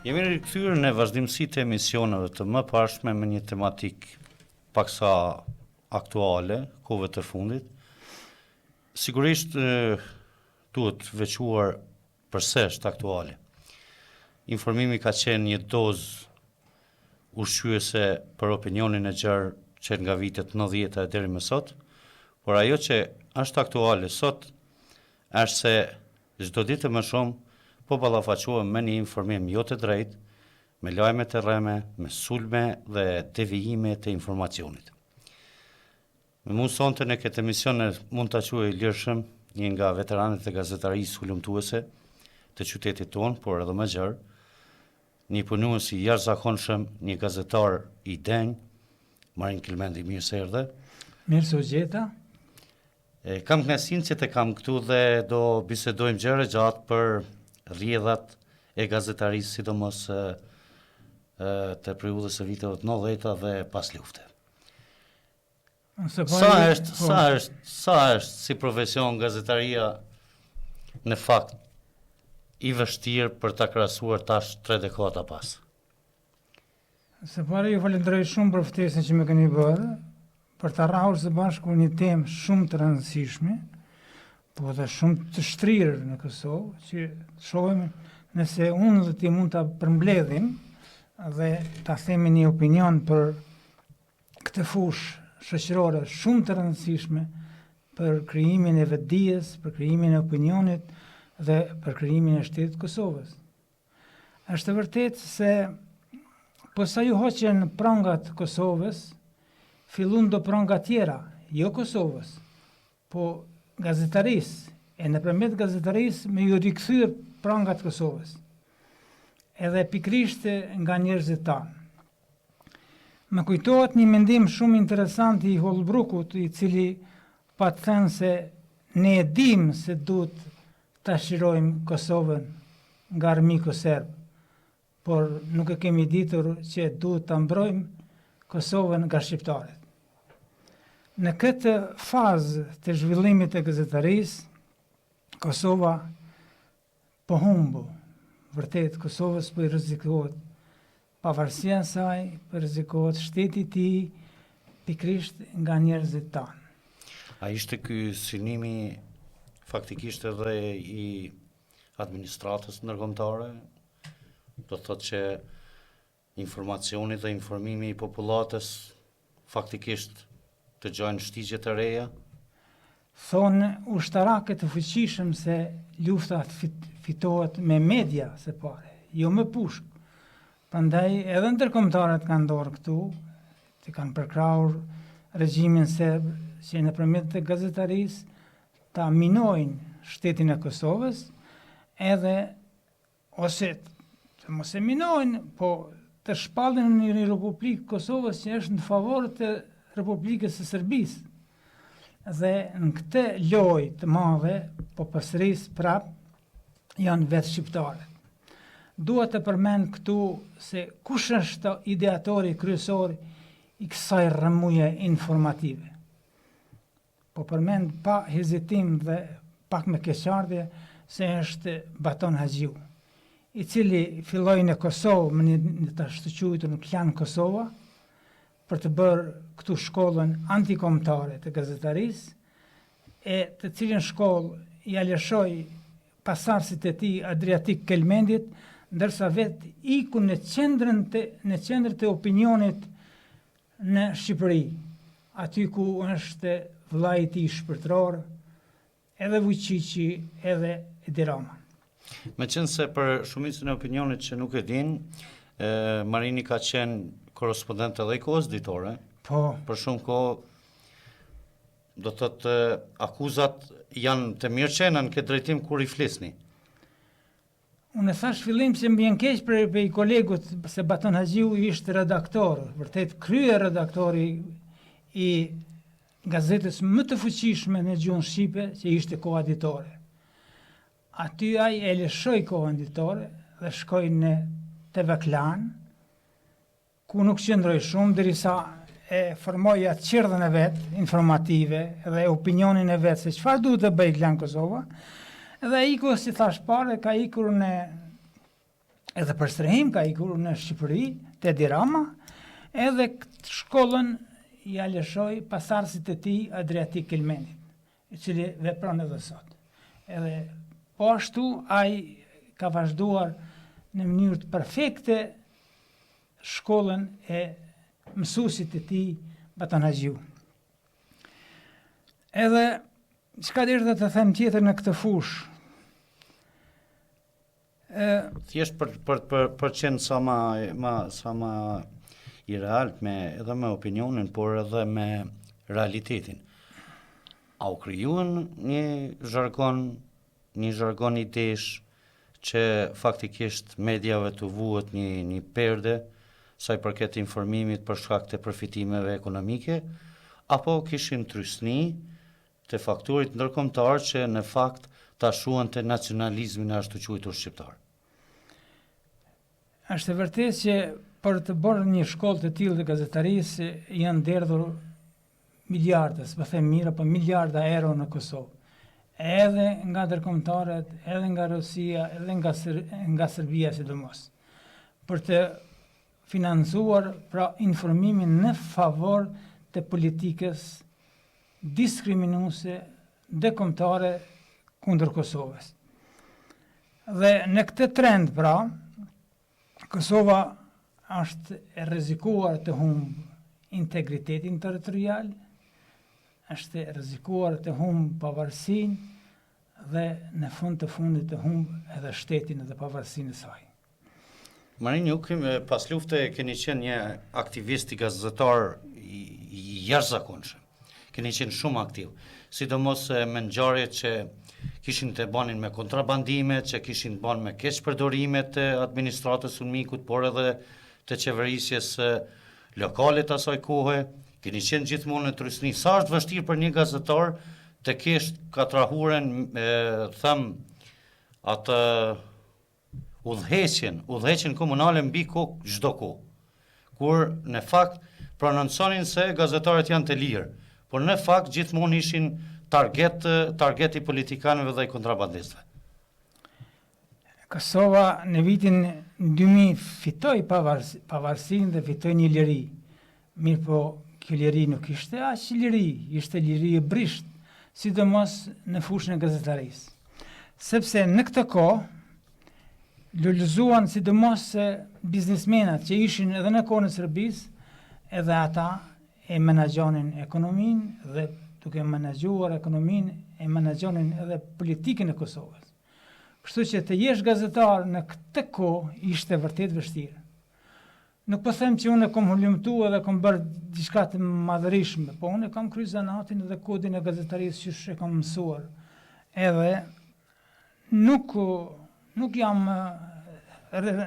Jemi rikthyer në vazhdimsi të emisioneve të mëparshme me një tematik paksa aktuale, kohëve të fundit. Sigurisht duhet veçuar pse është aktuale. Informimi ka qenë një dozë ushqyese për opinionin e gjerë që nga vitet 90 deri më sot, por ajo që është aktuale sot është se çdo ditë më shumë po ballafaqohem me një informim jo të drejtë, me lajme të rreme, me sulme dhe devijime të informacionit. Me mund sonte në këtë emision mund ta quaj Lirshëm, një nga veteranët e gazetarisë hulumtuese të qytetit tonë, por edhe më gjerë, një punues i jashtëzakonshëm, një gazetar i denj, Marin Kilmendi, mirë se erdhe. Mirë se u gjeta. Kam kënaqësinë që të kam këtu dhe do bisedojmë gjëra gjatë për rrjedhat e gazetarisë, sidomos të periudhës së viteve 90 dhe pas lufte. Sa është si profesion gazetaria në fakt i vështirë për ta krahasuar tash 3 dekada pas? Së pari ju falenderoj shumë për ftesën që më keni bërë, për të rrahur së bashku një temë shumë të rëndësishme, po dhe shumë të shtrirë në Kosovë, që shohim nëse unë dhe ti mund të përmbledhim dhe të themi një opinion për këtë fushë shoqërore shumë të rëndësishme për krijimin e vetdijes, për krijimin e opinionit dhe për krijimin e shtetit Kosovës. Është e vërtetë se po sa ju hoqen prangat Kosovës, fillun do pranga tjera, jo Kosovës, po gazetarisë, e nëpërmjet gazetarisë me ju rikthyer prangat Kosovës, edhe pikrisht nga njerëzit tanë. Më kujtohet një mendim shumë interesant i Holbrukut, i cili pa të thënë se ne e dim se duhet ta shirojmë Kosovën nga armiku serb, por nuk e kemi ditur që duhet ta mbrojmë Kosovën nga shqiptarët. Në këtë fazë të zhvillimit të gazetarisë, Kosova po humbu. Vërtet, Kosovës po i rrezikohet pavarësia e saj, po rrezikohet shteti i tij, pikrisht nga njerëzit tanë. A ishte ky synimi faktikisht edhe i administratës ndërkombëtare? Do thotë që informacioni dhe informimi i popullatës faktikisht të gjojnë shtigje të reja? Thonë ushtarakët të fuqishëm se lufta fitohet me media së pare, jo me pushk. Prandaj edhe ndërkombëtarët kanë dorë këtu, që kanë përkrahur regjimin serb që nëpërmjet të gazetarisë ta minojnë shtetin e Kosovës, edhe ose të mos e minojnë, po të shpallin një Republikë Kosovës që është në favor të Republikës së Serbisë. Dhe në këtë lojë të madhe, po përsëris prap, janë vetë shqiptarët. Dua të përmend këtu se kush është ideatori kryesor i kësaj rrëmuje informative. Po përmend pa hezitim dhe pak me keqardhje se është Baton Haxhiu, i cili filloi në Kosovë me një të shtuquajtur në Klan Kosova, për të bërë këtu shkollën antikombëtare të gazetarisë, e të cilën shkollë ja lëshoi pasardhësit e tij Adriatik Kelmendit, ndërsa vetë iku në qendrën të opinionit në Shqipëri, aty ku është vllai i tij shpirtëror, edhe Vučići, edhe Edi Rama. Meqense për shumicën e opinionit që nuk e din, Marini ka qenë korrespondent edhe i kohës ditore. Po. Për shumë kohë, do të thotë akuzat janë të mirëqenia në këtë drejtim kur i flisni. Unë thash fillim se më vjen keq për i kolegut se Baton Haxhiu ishte redaktor, vërtet krye redaktori i gazetës më të fuqishme në gjuhën shqipe, që ishte Koha Ditore. Aty ai e lëshoi Kohën Ditore dhe shkoi në TV Klan, ku nuk qëndroi shumë derisa e formoi atë qirdhën e vet informative dhe opinionin e vet se çfarë duhet të bëjë Klan Kosova. Dhe iku, si thash pare, ka ikur në edhe për strehim ka ikur në Shqipëri, te Edi Rama, edhe këtë shkollën ja lëshoi pasardhësit e tij Adriatik Kelmenit, i cili vepron edhe sot. Edhe po ashtu ai ka vazhduar në mënyrë të perfekte shkollën e mësuesit të tij Batanaxhiu. Edhe çka derdha të them tjetër në këtë fushë. Thjesht për qenë sa ma i realt edhe me opinionin, por edhe me realitetin. A u krijuan një zhargon idesh që faktikisht mediave të vuhet një perde sa i përket informimit për shkak të përfitimeve ekonomike, apo kishin trysni të faktorit ndërkombëtar që në fakt ta shuan të nacionalizmin e ashtu quajtur shqiptar? Është e vërtetë që për të bërë një shkollë të tillë të gazetarisë janë derdhur miliarda, s'po them mirë, po miliarda euro në Kosovë. Edhe nga ndërkombëtarët, edhe nga Rusia, edhe nga Serbia sidomos. Për të financuar pra informimin në favor të politikës diskriminuese ndërkombëtare kundër Kosovës. Dhe në këtë trend pra, Kosova është e rrezikuar të humbë integritetin territorial, është e rrezikuar të humbë pavarësinë dhe në fund të fundit të humbë edhe shtetin edhe pavarësinë e saj. Marin, ju pas lufte keni qenë një aktivist i gazetar i jashtëzakonshëm. Keni qenë shumë aktiv, sidomos me ngjarjet që kishin të banin me kontrabandime, që kishin të banin me keqpërdorime të administratës sulmikut, por edhe të qeverisjes lokale të asaj kohe. Keni qenë gjithmonë në trysni. Sa është vështirë për një gazetar të kesh katrahuren, atë udhëheqjen komunale mbi kokë çdo kohë. Kur në fakt prononconin se gazetarët janë të lirë, por në fakt gjithmonë ishin targeti politikanëve dhe i kontrabandistëve. Kosova në vitin 2000 fitoi pavarësinë dhe fitoi një liri. Mirë po, kjo liri nuk ishte aq liri, ishte liri e brisht, sidomos në fushën e gazetarisë. Sepse në këtë kohë lullëzuan sidomos biznesmenat që ishin edhe në kohën e Serbisë, edhe ata e menaxhonin ekonominë dhe duke menaxhuar ekonominë e menaxhonin edhe politikën e Kosovës. Kështu që të jesh gazetar në këtë kohë ishte vërtet vështirë. Nuk po them që unë kam hulumtuar dhe kam bërë diçka të madhërishme, po unë kam kryer zanatin dhe kodin e gazetarisë që e kam mësuar. Edhe nuk jam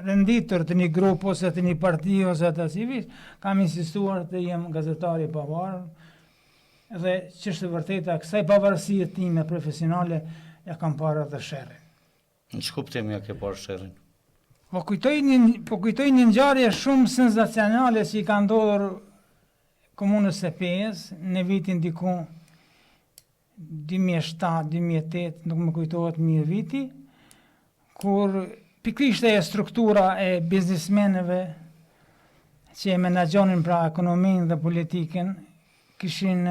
renditur të një grup ose të një parti ose të civilisht, kam insistuar të jem gazetari i pavarur dhe ç'është e vërteta kësaj pavarësie time profesionale ja kam parë edhe sherrin. Në ç'kuptim ja ke parë sherrin? Po kujtoj një ngjarje shumë senzacionale që i ka ndodhur komunës së Pejës në vitin diku 2007-2008, nuk më kujtohet mirë viti, kur pikërisht e struktura e biznesmenëve që e menaxhonin pra ekonominë dhe politikën, kishin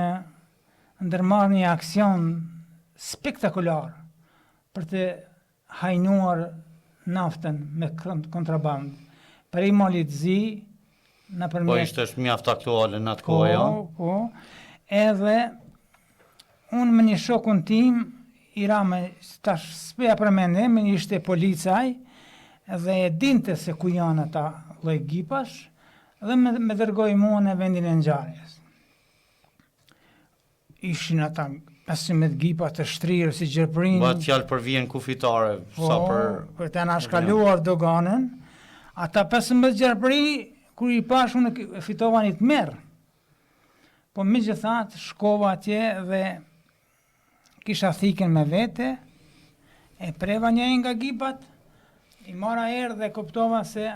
ndërmarrë një aksion spektakolar për të hajnuar naftën me kontraband. Për i molit zi, nëpërmjet... Po ishte është mjaft aktuale në atë kohë, jo? Po, edhe unë me një shokun tim, Irame, tash s'peja përmendem, ishte policaj, dhe e dinte se ku janë ata lloj gipash, dhe me dërgoi mua në vendin e ngjarjes. Ishin ata 15 gipa të shtrirë si gjerprin. Bëhet fjalë për vijën kufitare, sa për të anashkaluar doganën. Ata 15 gjerpri, kur i pash unë e fitova një të merë. Po megjithatë shkova atje dhe kisha thikën me vete, e preva një nga gipat, i mora erë dhe kuptova se...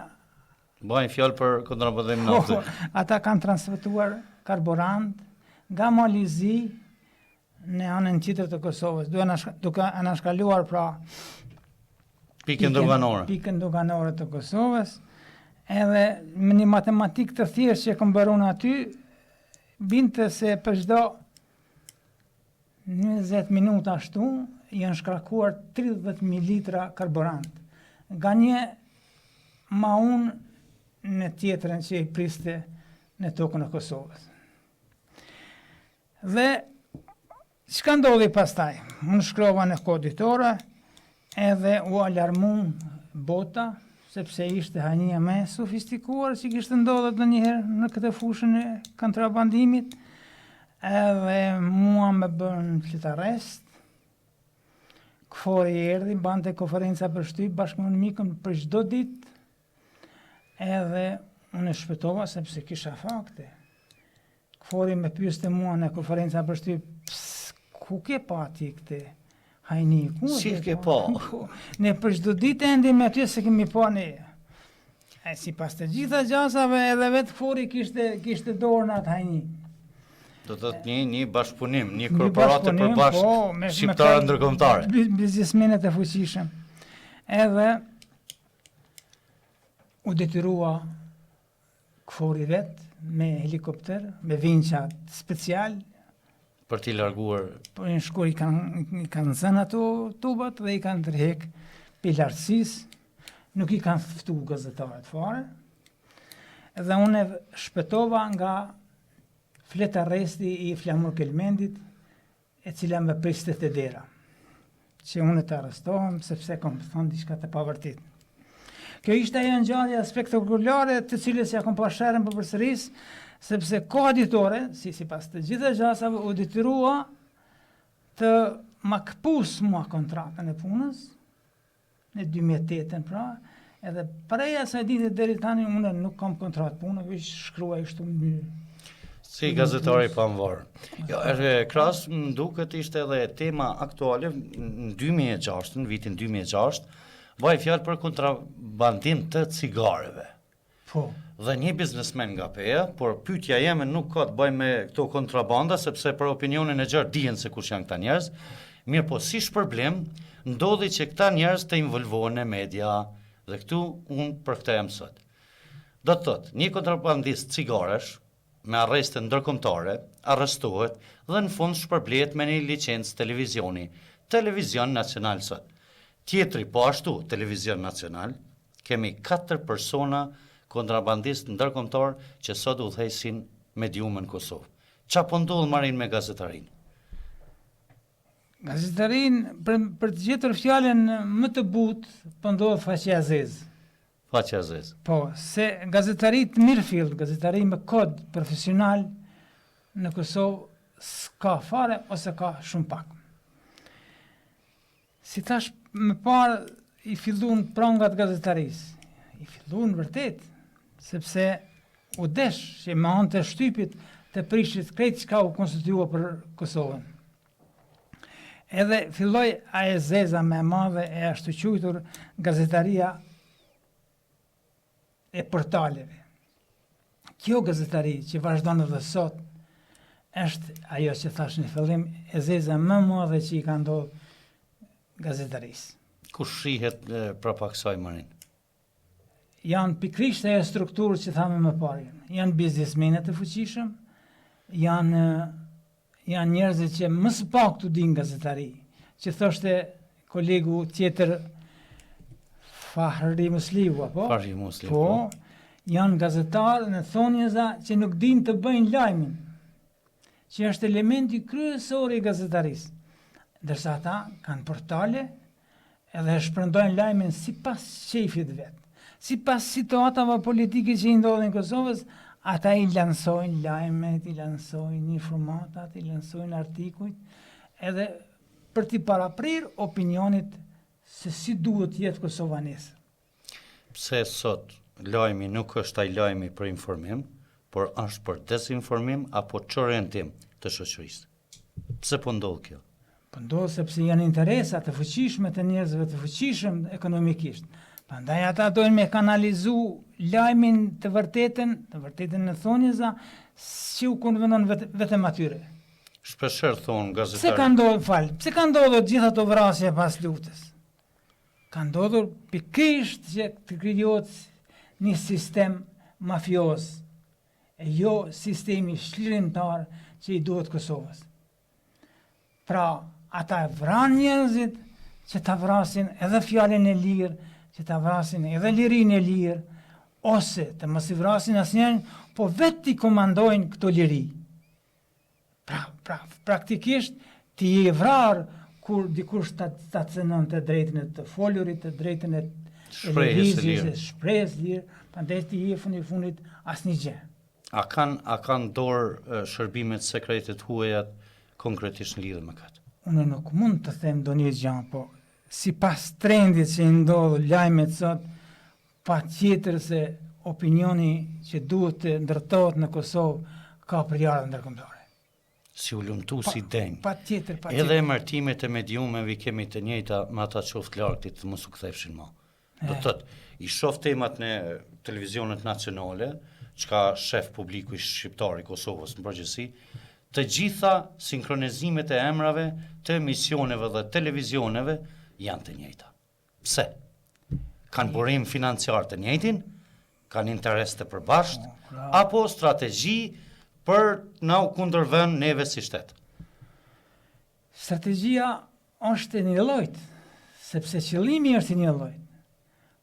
Bajnë fjalë për kontrabandim nafte. Ata kanë transportuar karburant nga Malizi në anën tjetër të Kosovës, duke anashkaluar pra Pikën doganore. Pikën doganore të Kosovës, edhe me një matematikë të thjeshtë që kam bërë aty, binte se për çdo 20 minuta ashtu janë shkarkuar 30.000 litra karburant. Nga një ma unë në tjetrën që i priste në tokën e Kosovës. Dhe çka ndodhi pastaj? Unë shkrova në koditore, edhe u alarmun bota, sepse ishte hania më sofistikuar që kishte ndodhur ndonjëherë në këtë fushën e kontrabandimit, edhe mua më bën flitarest. Këfori erdhi, bante konferenca për shtyp bashkë me mikën për çdo ditë, edhe unë e shpëtova sepse kisha fakte. Këfori me pyeste mua në konferenca për shtyp, ku ke pati këtë hajni? Si ke pa? Ne për çdo ditë ende me aty se kemi pa ne. Si pas të gjitha gjasave edhe vetë Këfori kishte dorë në atë hajni. Do të thotë një bashkëpunim, një korporate përbashkë shqiptare ndërkombëtare. Biznesmenet e fuqishëm. Edhe u detyrua Këfori vetë me helikopter, me vinça special, për t'i larguar. Po në shkur i kanë zënë ato tubat dhe i kanë tërhek për lartësisë, nuk i kanë ftu gazetarët fare. Dhe unë shpëtova nga flet arresti i Flamur Kelmendit, e cila më priste të dera, që unë të arrestohem sepse kom thonë diçka të pavërtit. Kjo ishte ajo ngjarje spektakolare të cilës ja kom pasherën për përsëris, sepse koditore, sipas të gjitha gjasave, u detyrua të ma këpus mua kontratën e punës, në 2008 pra, edhe prej asaj dite deri tani unë nuk kam kontratë punë, veç shkruaj kështu në si gazetari pavarur. Jo, krahas më duket ishte edhe tema aktuale në 2006, në vitin 2006, vaj fjalë për kontrabandim të cigareve. Po. Dhe një biznesmen nga peja, por pyetja jeme nuk ka të bëjë me këto kontrabanda, sepse për opinionin e gjerë dihen se kush janë këta njerëz. Mirë po, si shpërblim, ndodhi që këta njerëz të involvohen në media, dhe këtu unë për këtë jam sot. Do të thotë, një kontrabandist cigaresh, me arreste ndërkombëtare, arrestohet dhe në fund shpërblet me një licencë televizioni, Televizion Nacional sot. Tjetri po ashtu, Televizion Nacional, kemi 4 persona kontrabandist ndërkombëtar që sot udhëhesin mediumën Kosovë. Qa po ndodh marrin me gazetarin? Gazetarin, për të gjetur fjalën më të butë, po ndodh faqja zezë. Faqja zezë. Po, se gazetarit mirëfill, gazetarit me kod profesional në Kosovë s'ka fare ose ka shumë pak. Si tash më parë i fillun prangat gazetarisë. I fillun vërtet, sepse u desh që me anë të shtypit të prishit krejt që ka u konstitua për Kosovën. Edhe filloj ajo zeza me madhe e ashtu quajtur gazetaria e portaleve. Kjo gazetari që vazhdon edhe sot është ajo që thash në fillim e zeza më madhe që i ka ndodhur gazetarisë. Ku shihet prapa kësaj marin? Janë pikrisht ajo strukturë që thamë më parë. Janë biznesmenet e fuqishëm, janë njerëzit që më së paku din gazetari, që thoshte kolegu tjetër Fahri Musliu, apo? Fahri Musliu. Po, janë gazetarë në thonjëza që nuk din të bëjnë lajmin, që është elementi kryesor i gazetarisë. Ndërsa ata kanë portale edhe shpërndojnë lajmin sipas shefit vet. Sipas situatave politike që i ndodhin në Kosovës, ata i lansojnë lajmet, i lansojnë informatat, i lansojnë artikujt, edhe për t'i paraprir opinionit se si duhet jetë Kosova nesër. Pse sot lajmi nuk është ai lajmi për informim, por është për dezinformim apo çorientim të shoqërisë? Pse po ndodh kjo? Po ndodh sepse janë interesa të fuqishme të njerëzve të fuqishëm ekonomikisht. Prandaj ata dojnë me kanalizu lajmin të vërtetën në thonjëza, si u konvenon vetëm atyre. Shpeshherë thonë gazetarët. Pse ka ndodhur gjitha ato vrasje pas luftës? ka ndodhur pikërisht që të krijohet një sistem mafios, e jo sistemi shlirimtar që i duhet Kosovës. Pra, ata e vran njerëzit që ta vrasin edhe fjalën e lirë, që ta vrasin edhe lirinë e lirë, ose të mos i vrasin asnjërin, po vetë i komandojnë këto liri. Praktikisht ti je vrar kur dikush ta cënon të drejtën e të folurit, të drejtën e shprehjes lirë, prandaj ti je fundi fundit asnjë gjë. A kanë dorë shërbimet sekrete të huaja konkretisht në lidhje me këtë? Unë nuk mund të them ndonjë gjë, po sipas trendit që i ndodh lajmet sot, patjetër se opinioni që duhet të ndërtohet në Kosovë ka përjarë ndërkombëtare. Si u lumtu si denj. Patjetër. Edhe emërtimet e mediumeve kemi të njëjta me ata qoftë largëtit të mos u kthefshin më. Do të thotë, i shoh temat në televizionet nacionale, çka shef publiku shqiptar i Kosovës në përgjithësi, të gjitha sinkronizimet e emrave të emisioneve dhe televizioneve janë të njëjta. Pse? Kanë burim financiar të njëjtin, kanë interes të përbashkët, apo strategji për na u kundërvën neve si shtet? Strategjia është një lloj, sepse qëllimi është një lloj.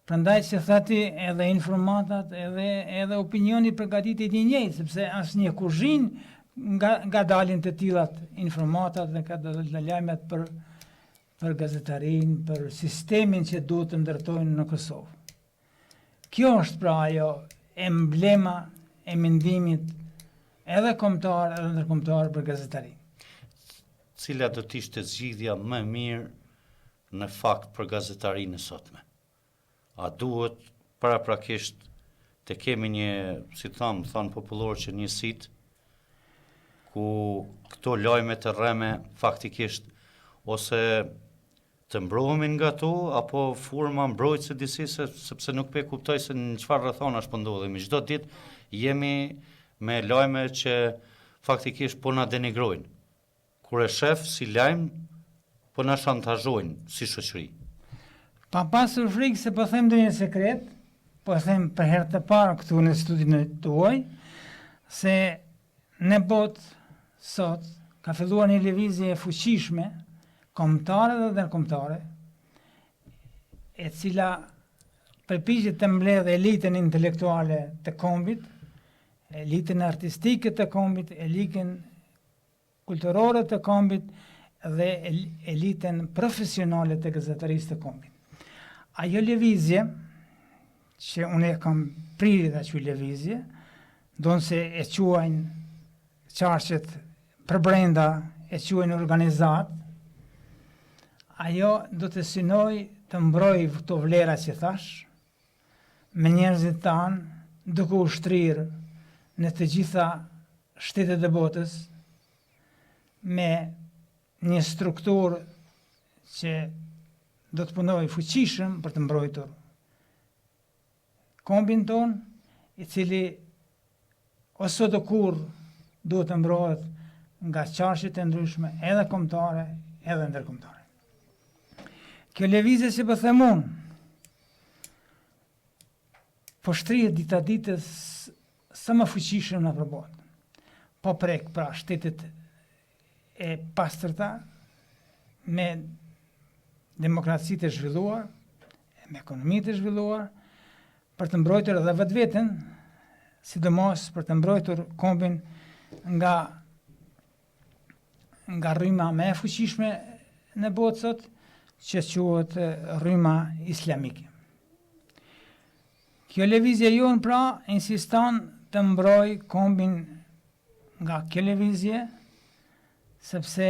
Prandaj që thati edhe informatat, edhe opinioni përgatitet i njëjtë, sepse asnjë kuzhinë nga dalin të tilla informatat dhe ka dalë lajmet për gazetarin, për sistemin që duhet të ndërtojnë në Kosovë. Kjo është pra ajo emblema e mendimit edhe kombëtar edhe ndërkombëtar për gazetarin. Cila do të ishte zgjidhja më mirë në fakt për gazetarinë e sotme? A duhet paraprakisht të kemi një, si thonë popullor që një sit ku këto lajme të rreme faktikisht ose të mbrohemin nga to, apo forma mbrojtëse disi, sepse nuk pe kuptoj se në çfarë rrethonash po ndodhemi. Çdo ditë jemi me lajme që faktikisht po na denigrojnë. Kur e shef si lajm, po na shantazhojnë si shoqëri. Pa pasur frikë se po them ndonjë sekret, po them për herë të parë këtu në studion tuaj, se në botë sot ka filluar një lëvizje e fuqishme, kombëtare dhe ndërkombëtare, e cila përpiqet të mbledhë elitën intelektuale të kombit, elitën artistike të kombit, elitën kulturore të kombit dhe elitën profesionale të gazetarisë të kombit. Ajo lëvizje, që unë e kam prirë dhe që lëvizje, donë se e quajnë qarqet për brenda, e quajnë organizat, ajo do të synoj të mbroj këto vlera që thash, me njerëzit tanë, duke u shtrirë në të gjitha shtetet e botës, me një strukturë që do të punoj fuqishëm për të mbrojtur kombin ton, i cili ose do kur duhet të mbrohet nga qarqet e ndryshme, edhe kombëtare, edhe ndërkombëtare. Kjo lëvizje që po them unë, po shtrihet dita ditës sa më fuqishëm në botë. Po prek pra shtetet e pastërta me demokracitë e zhvilluar, me ekonomitë e zhvilluar, për të mbrojtur edhe vetveten, sidomos për të mbrojtur kombin nga rryma më e fuqishme në botë sot, që quhet rryma islamike. Kjo lëvizje jonë pra insiston të mbroj kombin nga kjo lëvizje, sepse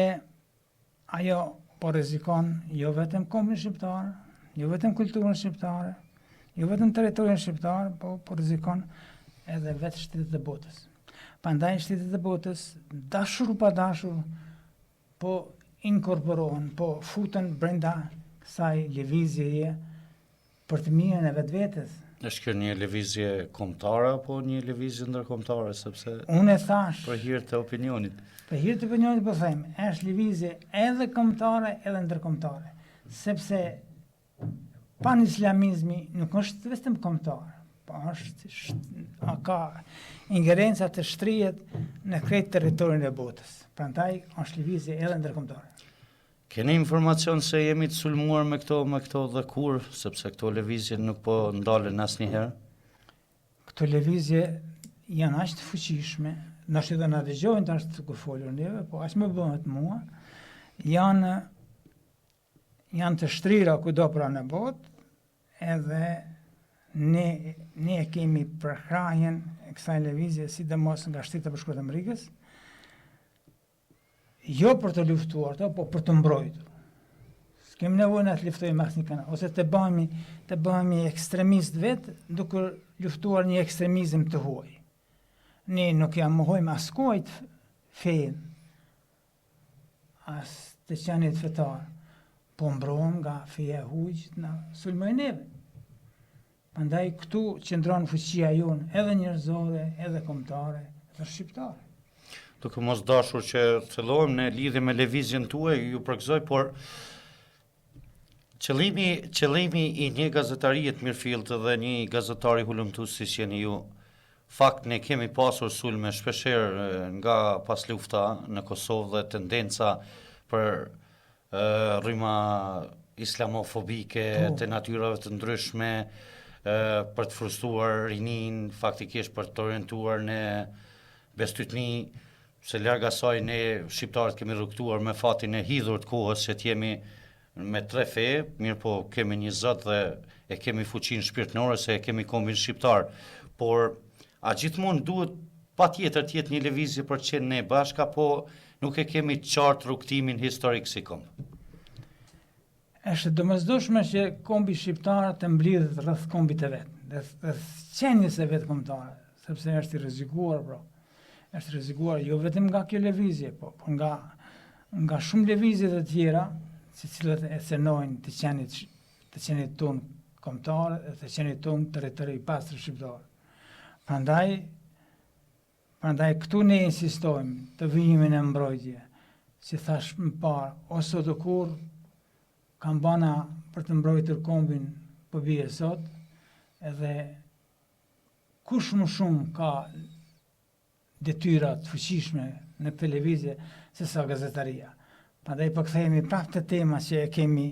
ajo po rrezikon jo vetëm kombin shqiptar, jo vetëm kulturën shqiptare, jo vetëm territorin shqiptar, po rrezikon edhe vetë shtetet e botës. Prandaj shtetet e botës, dashur pa dashur, po inkorporohen, po futen brenda kësaj lëvizjeje për të mirën e vetvetes. Është kjo një lëvizje kombëtare apo një lëvizje ndërkombëtare, sepse unë e thash për hir të opinionit. Për hir të opinionit po them, është lëvizje edhe kombëtare edhe ndërkombëtare, sepse pan-islamizmi nuk është vetëm kombëtar, po ka ingerenca të shtrihet në krejt territorin e botës. Prandaj është lëvizje edhe ndërkombëtare. Keni informacion se jemi të sulmuar me këto dhe kur, sepse këto lëvizje nuk po ndalen asnjëherë? Këto lëvizje janë aq të fuqishme, ndoshta edhe na dëgjojnë tash kur folur neve, po aq më bëhet mua, janë të shtrira kudo pra në botë, edhe ne kemi përkrahjen e kësaj lëvizje, sidomos nga Shtetet e Bashkuara të Amerikës, jo për të luftuar, po për të mbrojtur. S'kem nevojë na të luftojmë asnjë kanal, ose të bëhemi ekstremist vetë, duke luftuar një ekstremizëm të huaj. Ne nuk ja mohojmë askujt fen, as të qenit fetar, po mbrohem nga feja e huaj që na sulmojnë neve. Prandaj këtu qëndron fuqia jonë, edhe njerëzore, edhe kombëtare, edhe shqiptare. Duke mos dashur që fillohim në lidhje me lëvizjen tuaj, ju përgëzoj, por qëllimi i një gazetarie të mirëfillt dhe një gazetari hulumtues si jeni ju, fakt ne kemi pasur sulme shpeshherë nga pas lufta në Kosovë dhe tendenca për rryma islamofobike të natyrave të ndryshme, për të frustruar rinin, faktikisht për të orientuar në bestytni, se larg asaj ne shqiptarët kemi rrugtuar me fatin e hidhur të kohës që t'jemi me 3 fe, mirë po kemi një Zot dhe e kemi fuqinë shpirtërore se e kemi kombin shqiptar, por a gjithmonë duhet patjetër të jetë një lëvizje për të qenë ne bashkë, apo nuk e kemi qartë rrugtimin historik si komb? Është domosdoshme që kombi shqiptar të mblidhet rreth kombit të vet, rreth qenies së vet kombëtare, sepse është i rrezikuar, është rrezikuar jo vetëm nga kjo lëvizje, po nga shumë lëvizje të tjera, të cilat e cënojnë të qenit ton kombëtar, të qenit ton territori i pastër shqiptar. Prandaj këtu ne insistojmë të vijimin e mbrojtje, si thash më parë, ose do kur kampana për të mbrojtur kombin po bie sot, edhe kush më shumë ka detyra të fuqishme në këtë lëvizje se sa gazetaria. Prandaj po kthehemi prapë te tema që e kemi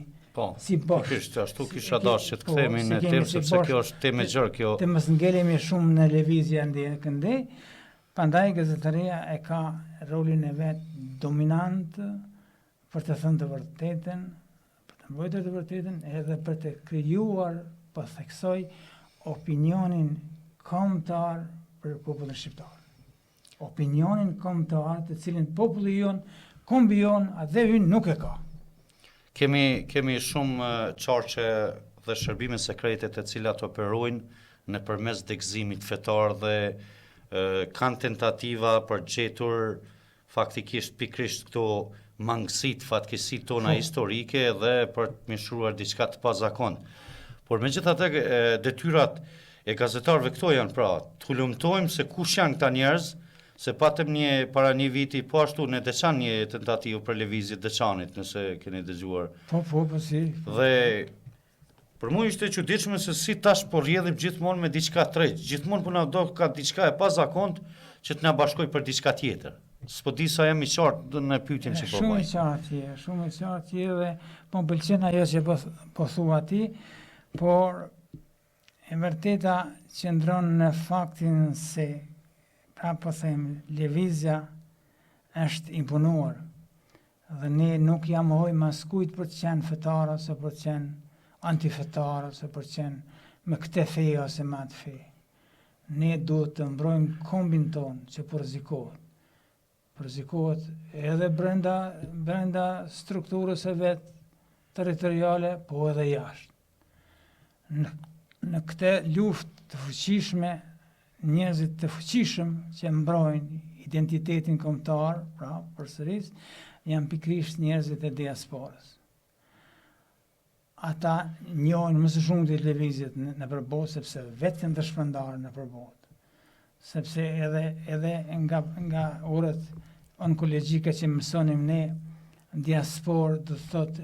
si bosh. Po, ashtu kisha dashur që të kthehemi në temë, sepse kjo është temë e gjerë kjo. Të mos ngelemi shumë në lëvizje këndej. Prandaj gazetaria e ka rolin e vet dominant për të thënë të vërtetën, për të mbrojtur të vërtetën, edhe për të krijuar, po theksoj, opinionin kombëtar për popullin shqiptar. Opinionin kombëtar të cilin populli jon, kombi jon, atë ynë nuk e ka. Kemi shumë qarqe dhe shërbime sekrete të cilat operojnë nëpërmes degëzimit fetar dhe kanë tentativa për gjetur faktikisht pikrisht këto mangësit, fatkeqësitë tona historike dhe për të mishruar diçka të pazakont. Por megjithatë detyrat e gazetarëve këto janë, pra, të hulumtojmë se kush janë këta njerëz, se patëm para një viti po ashtu në Deçan një tentativë për lëvizje Deçanit, nëse keni dëgjuar. Po, si. Dhe për mua ishte çuditshme se si tash po rrjedhim gjithmonë me diçka tjetër, gjithmonë po na do ka diçka e pazakont që të na bashkoj për diçka tjetër. S'po di sa jam i qartë në pyetjen që po bëj. Shumë i qartë dhe po m'pëlqen ajo që po thua ti, por e vërteta qëndron në faktin se po them, lëvizja është imponuar dhe ne nuk jam mohojmë askujt për të qenë fetar ose për të qenë antifetar ose për të qenë me këtë fe ose me atë fe. Ne duhet të mbrojmë kombin ton që po rrezikohet. Rrezikohet edhe brenda strukturës së vet territoriale, po edhe jashtë. Në këtë luftë të fuqishme, njerëzit të fuqishëm që mbrojnë identitetin kombëtar, pra përsëris, janë pikërisht njerëzit e diasporës. Ata njohin më së shumti lëvizjet në përbot, sepse vetëm të shpërndarën në përbot. Sepse edhe nga orët onkologjike që mësonim ne, diasporë do të thotë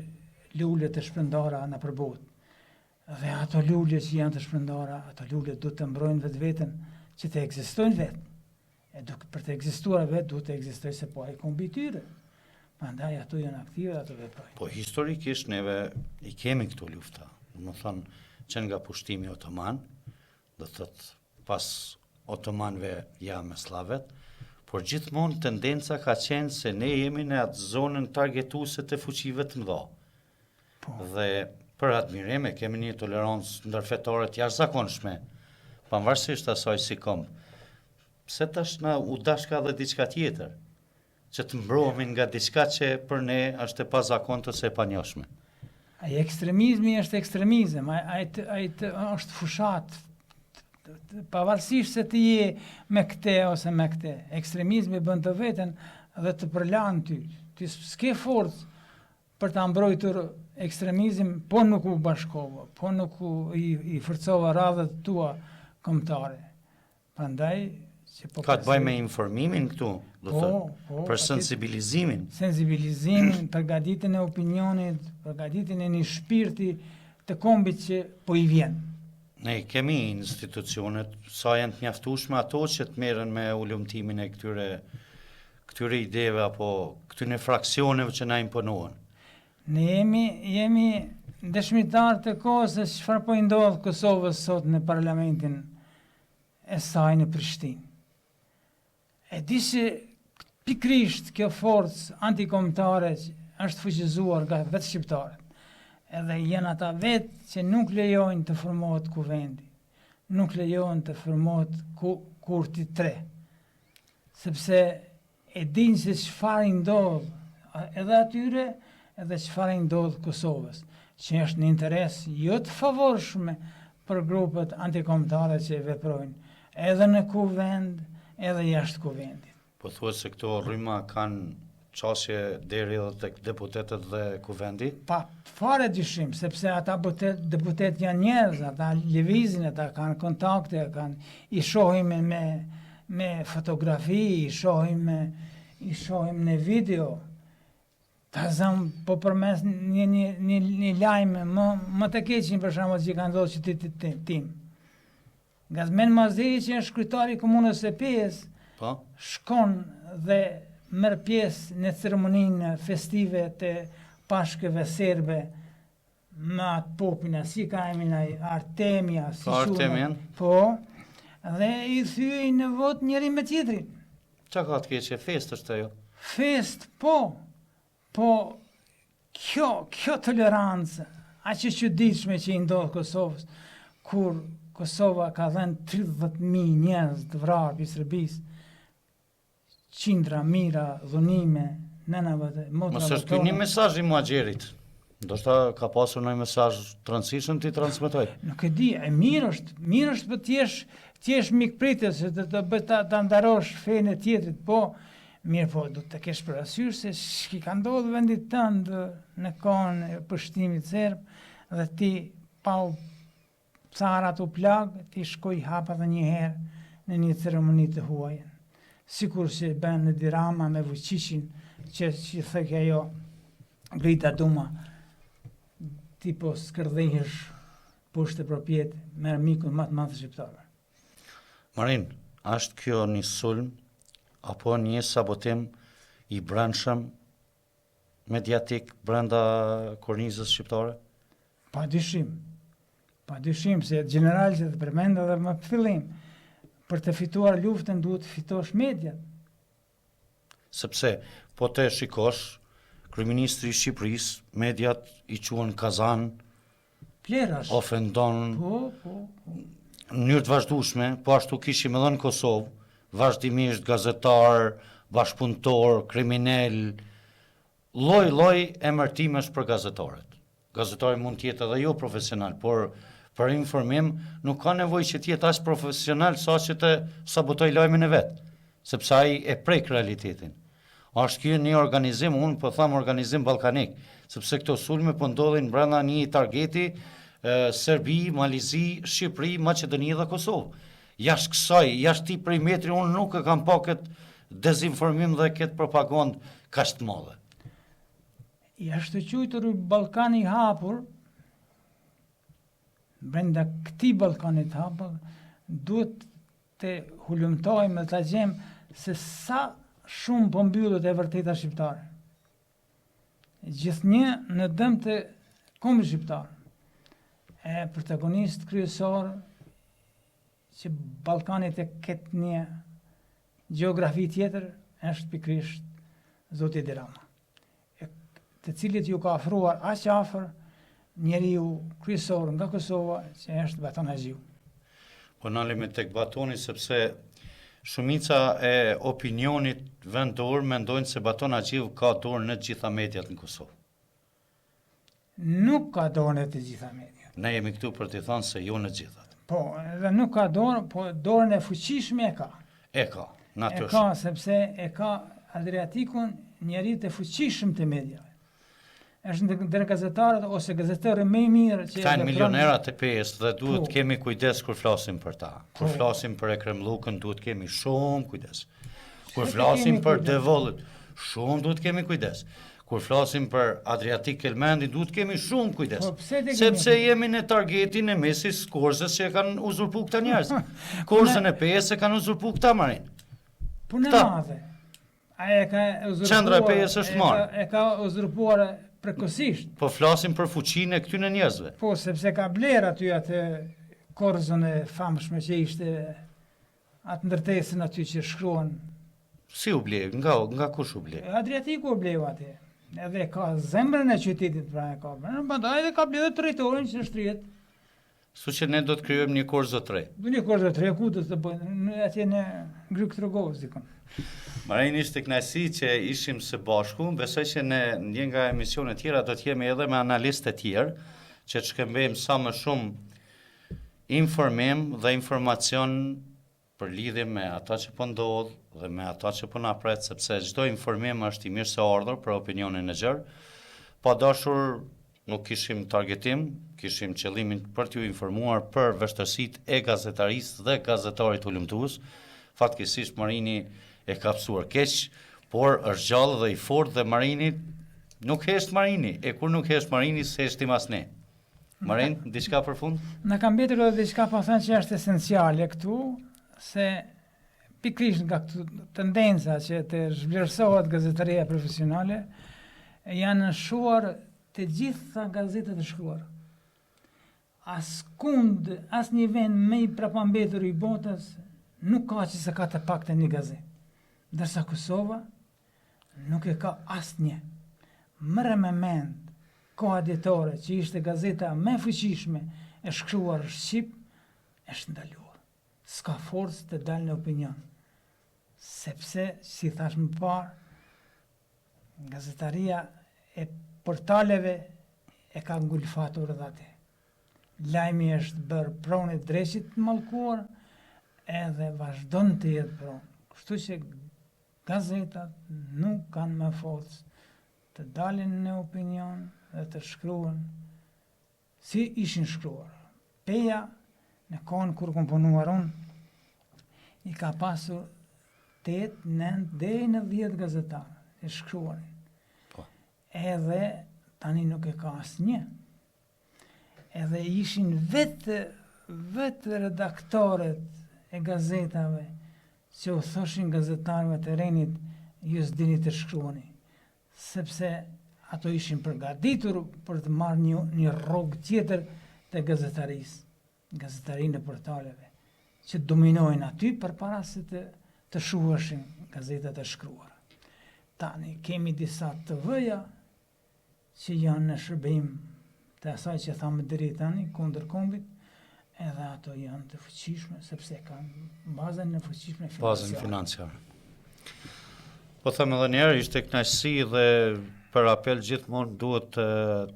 lule të shpërndara në përbot. Dhe ato lule që janë të shpërndara, ato lule duhet të mbrojnë vetë që të ekzistojnë vetë. Për të ekzistuar vetë duhet të ekzistojë se po ai kombi tyre. Prandaj ato janë aktive, ato veprojnë. Po historikisht neve i kemi këto lufta. Do të thonë që nga pushtimi otoman, do të thotë pas otomanëve me slavet, por gjithmonë tendenca ka qenë se ne jemi në atë zonën targetuese të fuqive të mëdha. Po. Dhe për admirim e kemi një tolerancë ndërfetare të jashtëzakonshme, pavarësisht asaj si kom. Pse tash na u dashka dhe diçka tjetër, që të mbrohemi nga diçka që për ne është e pazakontë ose e panjohshme. Ai ekstremizmi është ekstremizëm, ai është fushat, pavarësisht se ti je me këte ose me këte. Ekstremizmi bën të veten dhe të përlan ty. Ti s'ke forcë për ta mbrojtur ekstremizm, po nuk u bashkova, po nuk i forcova radhët tua kombëtare. Prandaj ka të bëjë me informimin këtu, do thënë, për sensibilizimin. Sensibilizimin, përgatitjen e opinionit, përgatitjen e një shpirti të kombit që po i vjen. Ne kemi institucionet, sa janë të mjaftueshme ato që të merren me ulëmtimin e këtyre ideve apo këtyre fraksioneve që na imponohen. Ne jemi dëshmitar të kohës se çfarë po i ndodh Kosovës sot në parlamentin e saj në Prishtinë. E di se pikrisht kjo forcë antikombëtare është fuqizuar nga vetë shqiptarët. Edhe janë ata vetë që nuk lejojnë të formohet kuvendi, nuk lejojnë të formohet kurti 3, sepse e dinë se çfarë i ndodh edhe atyre, edhe çfarë i ndodh Kosovës, që është në interes jo të favorshëm për grupet antikombëtare që veprojnë, edhe në kuvend, edhe jashtë kuvendit. Po thuhet se këto rryma kanë qasje deri edhe tek deputetët dhe kuvendi? Pa fare dyshim, sepse ata deputet janë njerëz, ata lëvizin, ata kanë kontakte, i shohim me fotografi, i shohim në video. Ta zëm po përmes një lajme më të keqin për shembull që kanë ndodhur qytetit tim. Gazmen Mazeri që është kryetari i komunës së Pes, shkon dhe merr pjesë në ceremoninë festive të pashkëve serbe me atë popin, si ka emrin ai, Artemia, si Artemian. Po, dhe i thyej në vot njëri me tjetrin. Çka ka të keqe, fest është ajo? Fest, po kjo tolerancë, aq e çuditshme që i ndodh Kosovës, kur Kosova ka dhënë 30.000 njerëz të vrarë për Serbisë, qindra, mira, dhunime, nënave dhe motrave. Mos është një mesazh i Muhaxherit. Ndoshta ka pasur një mesazh të rëndësishëm ti transmetoj. Nuk e di, mirë është për t'jesh mikpritës, se të ndarosh fenë e tjetrit, po mirë, po do të kesh parasysh se ç'i ka ndodhur vendit tënd në kohën e pushtimit serb dhe ti pa carat u plag, ti shkoj hapa dhe një herë në një ceremoni të huajën. Sikur që bën në Dirama me Vučićin, që thëk ajo Grita Duma, ti po skërdhehesh poshtë propjet me mikun më të madh shqiptar. Marin, është kjo një sulm apo një sabotim i brendshëm mediatik brenda kornizës shqiptare? Pa dyshim se general që të përmenda dhe më fillim, për të fituar luftën duhet të fitosh mediat. Sepse, po të shikosh, kryeministri i Shqipërisë, mediat i quhen kazan, Plerash. Ofendon, Po. në mënyrë të vazhdueshme, po ashtu kishim edhe në Kosovë, vazhdimisht gazetar, bashkëpunëtor, kriminal, lloj emërtimesh për gazetarët. Gazetari mund të jetë edhe jo profesional, por për informim nuk ka nevojë që të jetë as profesional sa që të sabotoj lajmin e vet, sepse ai e prek realitetin. Është ky një organizim, unë po them organizim ballkanik, sepse këto sulme po ndodhin brenda një targeti Serbi, Malizi, Shqipëri, Maqedoni dhe Kosovë. Jashtë kësaj, jashtë ti perimetri, unë nuk e kam pa këtë dezinformim dhe këtë propagandë kaq të madhe. Jashtë të quajtur Ballkani i hapur, brenda këtij Ballkanit të hapur, duhet të hulumtojmë dhe ta gjejmë se sa shumë po mbyllet e vërteta shqiptare. Gjithnjë në dëm të kombit shqiptar. E protagonist kryesor që Ballkanit e ketë një gjeografi tjetër është pikërisht Zoti Edi Rama, të cilit ju ka afruar aq afër njeriu kryesor nga Kosova që është Baton Haxhiu. Po nalemi tek Batoni sepse shumica e opinionit vendor mendojnë se Baton Haxhiu ka dorë në të gjitha mediat në Kosovë. Nuk ka dorë në të gjitha mediat. Ne jemi këtu për të thënë se jo në të gjithat. Po, edhe nuk ka dorë, po dorën e fuqishme e ka. E ka, E natyrisht. ka sepse e ka Adriatikun njeri të fuqishëm të mediave. Është ndër gazetarët ose gazetarë më i mirë që Këta janë milionerat e PS dhe duhet Po. kemi kujdes kur flasim për ta. Kur Po. flasim për Kremllukën duhet kemi shumë kujdes. Kur Se flasim kemi për kujdes. Devollit, shumë duhet kemi kujdes. Kur flasim për Adriatik Elmendi duhet kemi shumë kujdes. Po, pse te kemi Sepse kujdes? jemi në targetin e mesis korzës që e kanë uzurpu këta njerëz. Korzën e PS e kanë uzurpu këta marin. Punë e Këta. madhe. Ai e ka uzurpuar. Qendra e PS është marrë. E ka uzurpuar prekosisht. Po flasim për fuqinë e këtyre njerëzve. Po, sepse ka bler aty atë korzën e famshme që ishte atë ndërtesën aty që shkruan. Si u ble? Nga kush u ble? Adriatiku u bleu aty. Edhe ka zemrën e qytetit pra e ka. Prandaj edhe ka bler territorin që shtrihet. Kështu që ne do të krijojmë një korzë të re. Do një korzë të ku do të bëjnë atje në Gryk Trogovës dikon. Marin ishte kënaqësi që ishim së bashku, besoj që në një nga emisionet tjera do të jemi edhe me analistë të tjerë, që të shkëmbejmë sa më shumë informim dhe informacion për lidhje me ata që po ndodh dhe me ata që po na pret, sepse çdo informim është i mirë se ardhur për opinionin e gjerë. Pa dashur nuk kishim targetim, kishim qëllimin për t'ju informuar për vështërsitë e gazetarisë dhe gazetarit ulëmtues. Fatkeqësisht Marini e ka psuar keq, por është gjallë dhe i fortë dhe Marini nuk hesht Marini, e kur nuk hesht Marini s'heshtim as ne. Marin, diçka për fund? Na ka mbetur edhe diçka po thënë që është esenciale këtu, se pikërisht nga këtu tendenca që të zhvlerësohet gazetaria profesionale, janë nënshuar të gjitha gazetat e shkruara. Askund, as një vend më i prapambetur i botës nuk ka që se ka të paktën një gazetë. Ndërsa Kosova nuk e ka asnjë. Merre me mend koha ditore që ishte gazeta më e fuqishme e shkruar shqip, është ndaluar. S'ka forcë të dalë në opinion. Sepse, si thash më parë, gazetaria e portaleve e ka ngulfatur edhe atë. Lajmi është bërë pronë e dreqit të mallkuar edhe vazhdon të jetë pronë. Kështu që gazetat nuk kanë më forcë të dalin në opinion dhe të shkruan si ishin shkruar. Peja, në kohën kur komponuar unë, i ka pasur 8, 9, deri në 10 gazetarë e shkruarin. Po. Edhe tani nuk e ka asnjë. Edhe ishin vetë redaktorët e gazetave që u thoshin gazetarëve të rinjit ju s'dini të shkruani, sepse ato ishin përgatitur për të marrë një rrogë tjetër të gazetarisë, gazetarinë e portaleve, që dominojnë aty përpara se të shuheshin gazetat e shkruara. Tani kemi disa TV-ja që janë në shërbim të asaj që thamë deri tani kundër kombit, edhe ato janë të fuqishme sepse kanë bazën në fuqishme Bazën financiare. Po them edhe njerë, ishte kënaqësi dhe për apel gjithmonë duhet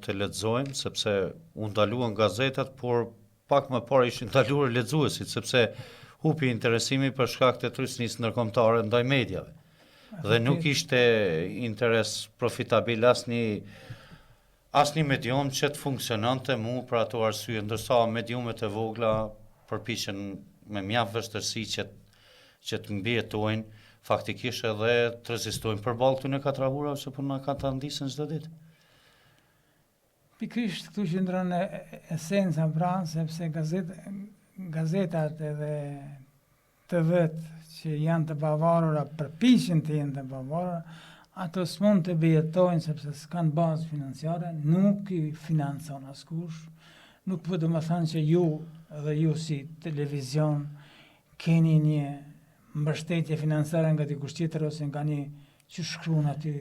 të lexojmë, sepse u ndaluan gazetat, por pak më parë ishin ndaluar lexuesit, sepse hupi interesimi për shkak të trysnisë ndërkombëtare ndaj mediave. Dhe nuk ishte interes profitabil asnjë medium që të funksionante mu për ato arsye, ndërsa mediumet e vogla përpiqen me mjaft vështirësi që të mbijetojnë, faktikisht edhe të rezistojnë përballë këtyre katrahurave që po na ka ta ndisën çdo ditë. Pikrisht këtu qëndron esenca pra, sepse gazetat edhe TV-t që janë të pavarura, përpiqen të jenë të pavarura, ato s'mund të bijetojnë sepse s'kan bazë financiare, nuk i financon askush, nuk po do më thënë që ju dhe ju si televizion keni një mbështetje financiare nga dikush tjetër ose nga një që shkruan aty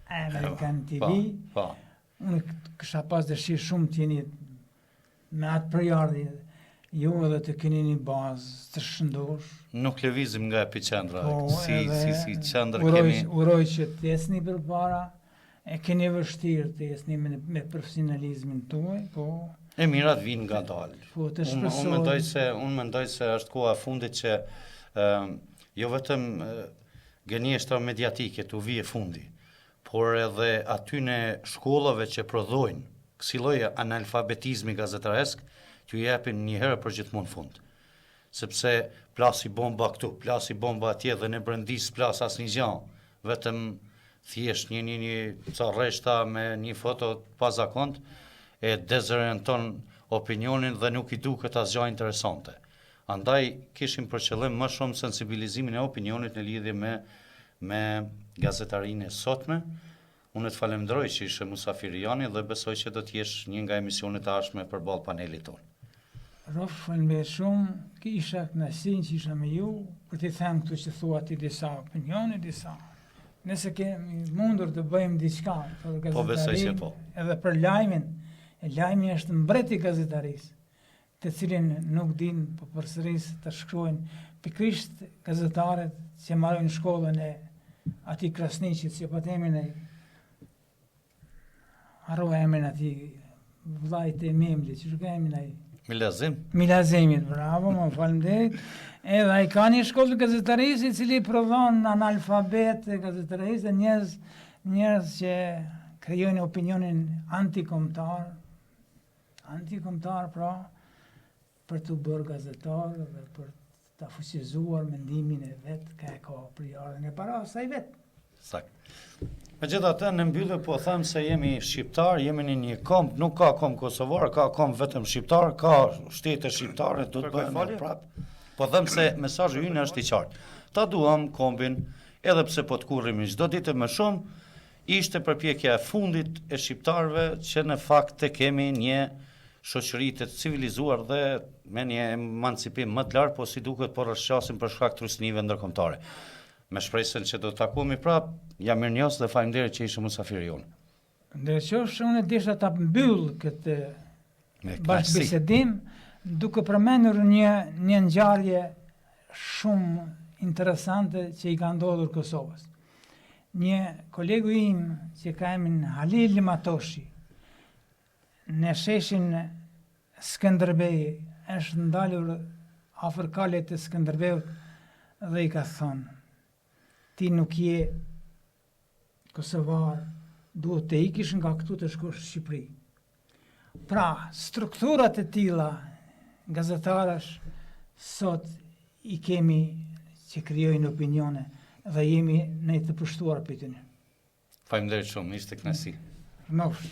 American TV. Unë kësha pas dëshirë shumë të jeni me atë përjardhje, ju edhe të keni një bazë të shëndosh. Nuk lëvizim nga epicendra, si qendër uroj, kemi... Uroj që të jesni për para, e keni vështirë të jesni me profesionalizmin tuaj, po... E mirat vinë nga dalë. Po të shpresoj. Unë mendoj se është koha e fundit që jo vetëm gënjeshtra mediatike të vije fundi, por edhe aty në shkollave që prodhojnë kësi lloj analfabetizmi gazetaresk, t'ju jepin një herë për gjithmonë fund. Sepse plasi bomba këtu, plasi bomba atje dhe në brendis plas asnjë gjë, vetëm thjesht një ca rreshta me një foto pa zakont e dezorienton opinionin dhe nuk i duket asgjë interesante. Andaj kishim për qëllim më shumë sensibilizimin e opinionit në lidhje me gazetarinë e sotme. Unë të falenderoj që ishe Musafiri Jani dhe besoj që do t'jesh një nga emisionet e ardhshme përballë panelit tonë. Rof, falenderoj shumë, kisha kënaqësinë që isha me ju, për t'i them këtu që thua ti disa opinione, disa. Nëse kemi mundur të bëjmë diçka për gazetarinë, po besoj që po. Edhe për lajmin, lajmi është mbreti i gazetarisë, të cilin nuk din, po përsëris të shkruajnë pikrisht gazetarët që marrin shkollën e atij Krasniqit, që po themin e harrova emrin atij vllajt e Memlit, që ka emrin ai? Milazemit, bravo, më faleminderit. Edhe ai ka një shkollë gazetarisë i cili prodhon analfabet gazetarisë, njerëz që krijojnë opinionin antikombëtar pra, për të bërë gazetar dhe për të fuqizuar mendimin e vet, ka përjardhjen e para saj vet. Sakt. Megjithatë, në mbyllje po them se jemi shqiptar, jemi në një komb, nuk ka komb kosovar, ka komb vetëm shqiptar, ka shtete shqiptare, do të bëjmë prapë. Po them se mesazhi ynë është i qartë. Ta duam kombin, edhe pse po të kurrimi çdo ditë më shumë, ishte përpjekja e fundit e shqiptarëve që në fakt të kemi një shoqëri të civilizuar dhe me një emancipim më të lartë, po si duket po rrshqasim për shkak të trusnive ndërkombëtare. Me shpresën që do të takohemi prapë, jam mirënjohës dhe faleminderit që ishe Musafiri jonë. Ndërqofsh unë desha ta mbyll këtë bashkëbisedim duke përmendur një ngjarje shumë interesante që i ka ndodhur Kosovës. Një kolegu im që ka emrin Halil Matoshi në sheshin Skënderbej është ndalur afër kalet të Skënderbeut dhe i ka thënë: ti nuk je kosovar, duhet të ikish nga këtu të shkosh në Shqipëri. Pra, strukturat e tilla gazetarësh sot i kemi që krijojnë opinione dhe jemi ne të pushtuar për tyne. Faleminderit shumë, ishte kënaqësi. Rënosh.